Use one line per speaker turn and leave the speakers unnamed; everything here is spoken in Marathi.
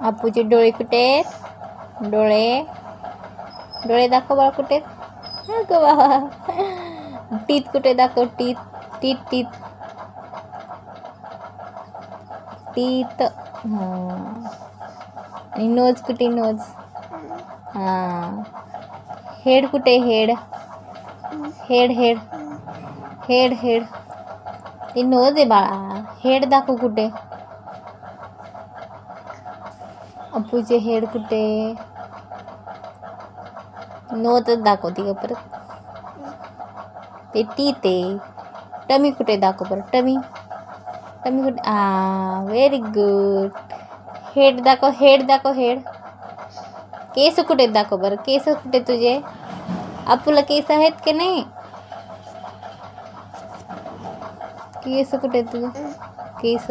अप्पूचे डोळे कुठे आहेत? डोळे डोळे दाखव बाळा कुठे आहेत? अगं बाबा टीथ कुठे दाखव? टीथ टीथ टीथ टीथ हां. आणि नोज कुठे? नोज हां. हेड कुठे? Head head head head head ते नोज आहे बाळा. हेड दाखव कुठे? अप्पूचे हेड कुठे? नोजच दाखवते का परत? ते टीथ आहे. टमी कुठे दाखव बरं? टमी टमी कुठे? Very good. हेड दाखव. हेड दाखव. हेड. केस कुठे दाखव बरं? केस कुठे तुझे? अप्पूला केस आहेत की नाही? केस कुठे तुझे? केस